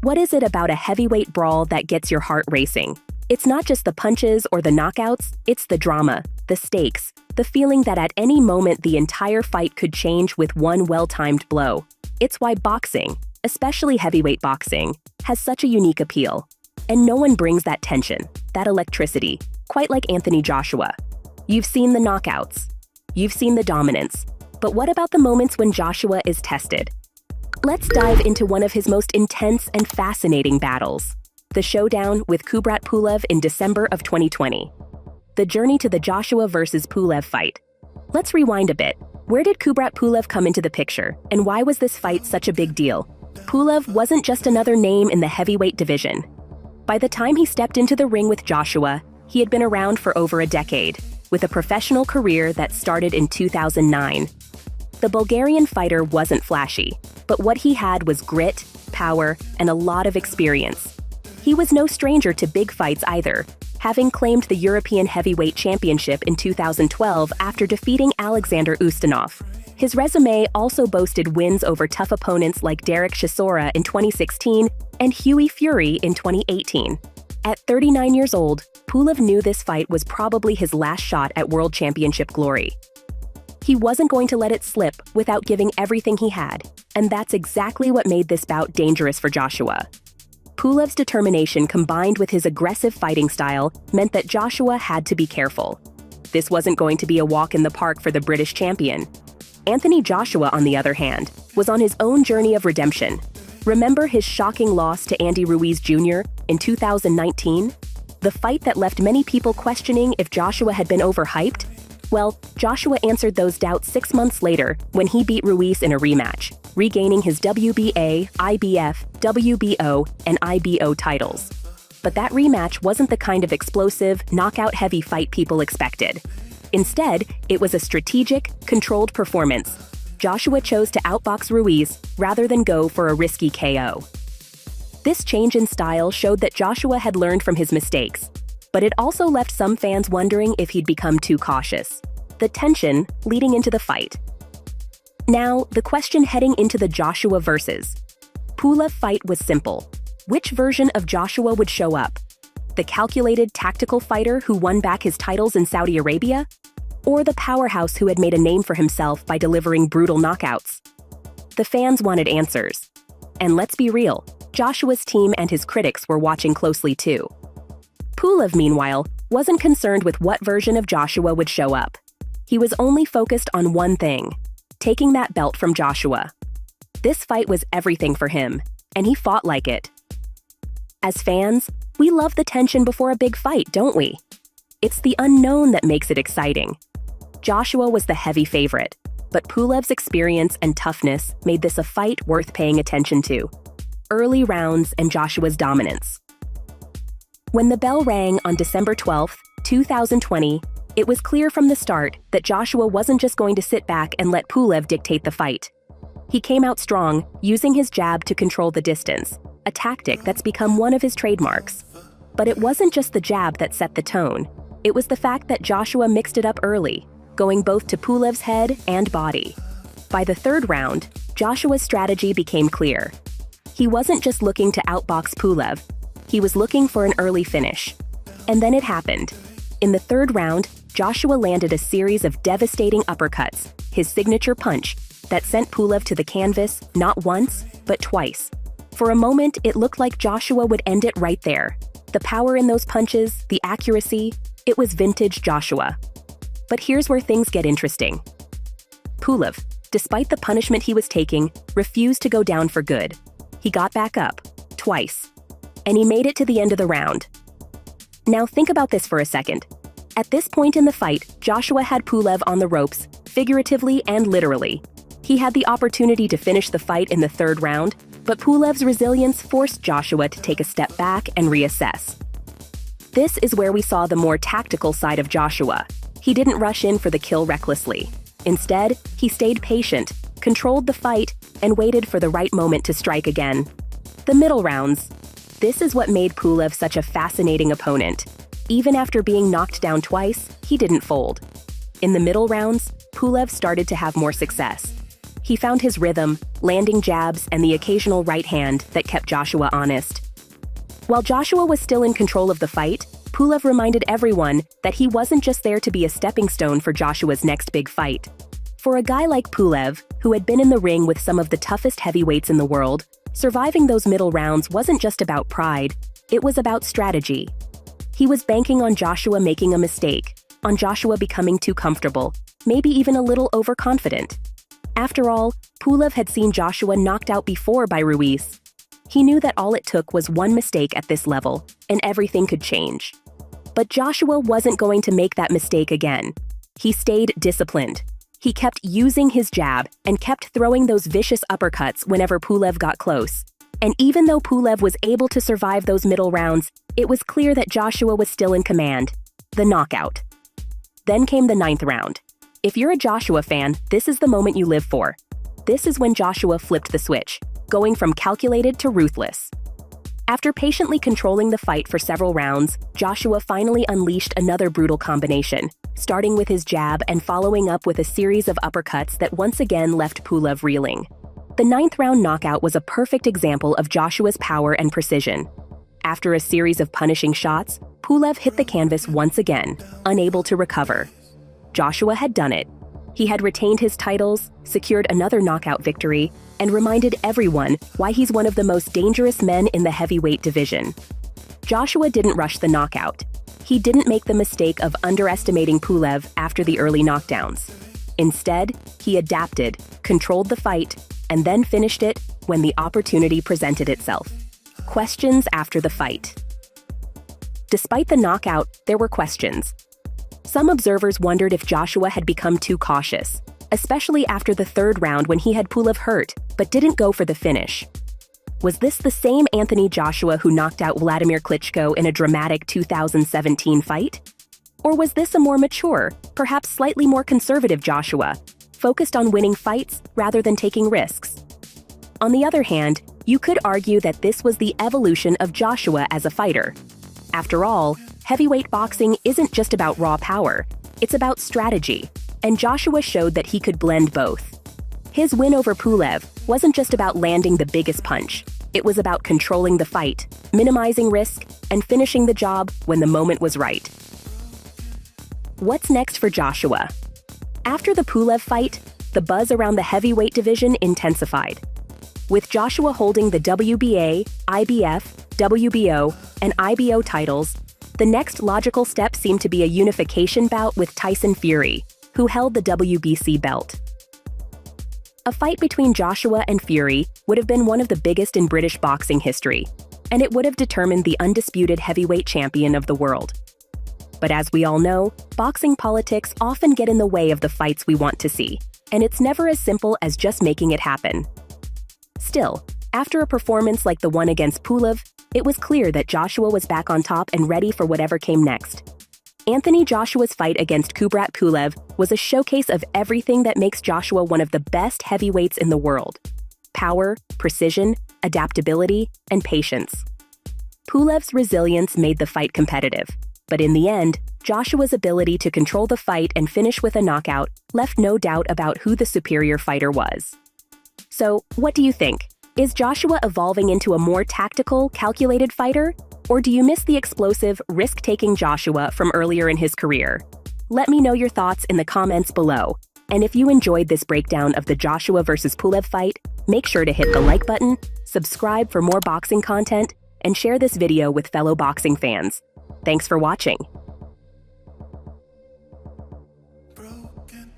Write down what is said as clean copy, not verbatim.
What is it about a heavyweight brawl that gets your heart racing? It's not just the punches or the knockouts, it's the drama, the stakes, the feeling that at any moment the entire fight could change with one well-timed blow. It's why boxing, especially heavyweight boxing, has such a unique appeal. And no one brings that tension, that electricity, quite like Anthony Joshua. You've seen the knockouts. You've seen the dominance. But what about the moments when Joshua is tested? Let's dive into one of his most intense and fascinating battles, the showdown with Kubrat Pulev in December of 2020. The journey to the Joshua versus Pulev fight. Let's rewind a bit. Where did Kubrat Pulev come into the picture, and why was this fight such a big deal? Pulev wasn't just another name in the heavyweight division. By the time he stepped into the ring with Joshua, he had been around for over a decade, with a professional career that started in 2009. The Bulgarian fighter wasn't flashy, but what he had was grit, power, and a lot of experience. He was no stranger to big fights either, having claimed the European Heavyweight Championship in 2012 after defeating Alexander Ustinov. His resume also boasted wins over tough opponents like Derek Chisora in 2016 and Hughie Fury in 2018. At 39 years old, Pulev knew this fight was probably his last shot at World Championship glory. He wasn't going to let it slip without giving everything he had, and that's exactly what made this bout dangerous for Joshua. Pulev's determination combined with his aggressive fighting style meant that Joshua had to be careful. This wasn't going to be a walk in the park for the British champion. Anthony Joshua, on the other hand, was on his own journey of redemption. Remember his shocking loss to Andy Ruiz Jr. in 2019? The fight that left many people questioning if Joshua had been overhyped? Well, Joshua answered those doubts 6 months later when he beat Ruiz in a rematch, regaining his WBA, IBF, WBO, and IBO titles. But that rematch wasn't the kind of explosive, knockout-heavy fight people expected. Instead, it was a strategic, controlled performance. Joshua chose to outbox Ruiz rather than go for a risky KO. This change in style showed that Joshua had learned from his mistakes, but it also left some fans wondering if he'd become too cautious. The tension leading into the fight. Now, the question heading into the Joshua versus Pulev fight was simple. Which version of Joshua would show up? The calculated, tactical fighter who won back his titles in Saudi Arabia? Or the powerhouse who had made a name for himself by delivering brutal knockouts? The fans wanted answers. And let's be real, Joshua's team and his critics were watching closely too. Pulev, meanwhile, wasn't concerned with what version of Joshua would show up. He was only focused on one thing: taking that belt from Joshua. This fight was everything for him, and he fought like it. As fans, we love the tension before a big fight, don't we? It's the unknown that makes it exciting. Joshua was the heavy favorite, but Pulev's experience and toughness made this a fight worth paying attention to. Early rounds and Joshua's dominance. When the bell rang on December 12, 2020, it was clear from the start that Joshua wasn't just going to sit back and let Pulev dictate the fight. He came out strong, using his jab to control the distance, a tactic that's become one of his trademarks. But it wasn't just the jab that set the tone. It was the fact that Joshua mixed it up early, going both to Pulev's head and body. By the third round, Joshua's strategy became clear. He wasn't just looking to outbox Pulev. He was looking for an early finish. And then it happened. In the third round, Joshua landed a series of devastating uppercuts, his signature punch, that sent Pulev to the canvas not once, but twice. For a moment, it looked like Joshua would end it right there. The power in those punches, the accuracy, it was vintage Joshua. But here's where things get interesting. Pulev, despite the punishment he was taking, refused to go down for good. He got back up, twice. And he made it to the end of the round. Now think about this for a second. At this point in the fight, Joshua had Pulev on the ropes, figuratively and literally. He had the opportunity to finish the fight in the third round, but Pulev's resilience forced Joshua to take a step back and reassess. This is where we saw the more tactical side of Joshua. He didn't rush in for the kill recklessly. Instead, he stayed patient, controlled the fight, and waited for the right moment to strike again. The middle rounds. This is what made Pulev such a fascinating opponent. Even after being knocked down twice, he didn't fold. In the middle rounds, Pulev started to have more success. He He found his rhythm, landing jabs and the occasional right hand that kept Joshua honest. While Joshua was still in control of the fight, Pulev reminded everyone that he wasn't just there to be a stepping stone for Joshua's next big fight. For a guy like Pulev, who had been in the ring with some of the toughest heavyweights in the world, surviving those middle rounds wasn't just about pride, it was about strategy. He was banking on Joshua making a mistake, on Joshua becoming too comfortable, maybe even a little overconfident. After all, Pulev had seen Joshua knocked out before by Ruiz. He knew that all it took was one mistake at this level, and everything could change. But Joshua wasn't going to make that mistake again. He stayed disciplined. He kept using his jab and kept throwing those vicious uppercuts whenever Pulev got close. And even though Pulev was able to survive those middle rounds, it was clear that Joshua was still in command. The knockout. Then came the 9th round. If you're a Joshua fan, this is the moment you live for. This is when Joshua flipped the switch, going from calculated to ruthless. After patiently controlling the fight for several rounds, Joshua finally unleashed another brutal combination, starting with his jab and following up with a series of uppercuts that once again left Pulev reeling. The 9th round knockout was a perfect example of Joshua's power and precision. After a series of punishing shots, Pulev hit the canvas once again, unable to recover. Joshua had done it. He had retained his titles, secured another knockout victory, and reminded everyone why he's one of the most dangerous men in the heavyweight division. Joshua didn't rush the knockout. He didn't make the mistake of underestimating Pulev after the early knockdowns. Instead, he adapted, controlled the fight, and then finished it when the opportunity presented itself. Questions after the fight. Despite the knockout, there were questions. Some observers wondered if Joshua had become too cautious, especially after the 3rd round when he had Pulev hurt, but didn't go for the finish. Was this the same Anthony Joshua who knocked out Vladimir Klitschko in a dramatic 2017 fight? Or was this a more mature, perhaps slightly more conservative Joshua, focused on winning fights rather than taking risks? On the other hand, you could argue that this was the evolution of Joshua as a fighter. After all, heavyweight boxing isn't just about raw power, it's about strategy, and Joshua showed that he could blend both. His win over Pulev wasn't just about landing the biggest punch, it was about controlling the fight, minimizing risk, and finishing the job when the moment was right. What's next for Joshua? After the Pulev fight, the buzz around the heavyweight division intensified. With Joshua holding the WBA, IBF, WBO, and IBO titles, the next logical step seemed to be a unification bout with Tyson Fury, who held the WBC belt. A fight between Joshua and Fury would have been one of the biggest in British boxing history, and it would have determined the undisputed heavyweight champion of the world. But as we all know, boxing politics often get in the way of the fights we want to see, and it's never as simple as just making it happen. Still, after a performance like the one against Pulev, it was clear that Joshua was back on top and ready for whatever came next. Anthony Joshua's fight against Kubrat Pulev was a showcase of everything that makes Joshua one of the best heavyweights in the world: power, precision, adaptability, and patience. Pulev's resilience made the fight competitive, but in the end, Joshua's ability to control the fight and finish with a knockout left no doubt about who the superior fighter was. So, what do you think? Is Joshua evolving into a more tactical, calculated fighter? Or do you miss the explosive, risk-taking Joshua from earlier in his career? Let me know your thoughts in the comments below. And if you enjoyed this breakdown of the Joshua vs. Pulev fight, make sure to hit the like button, subscribe for more boxing content, and share this video with fellow boxing fans. Thanks for watching. Broken.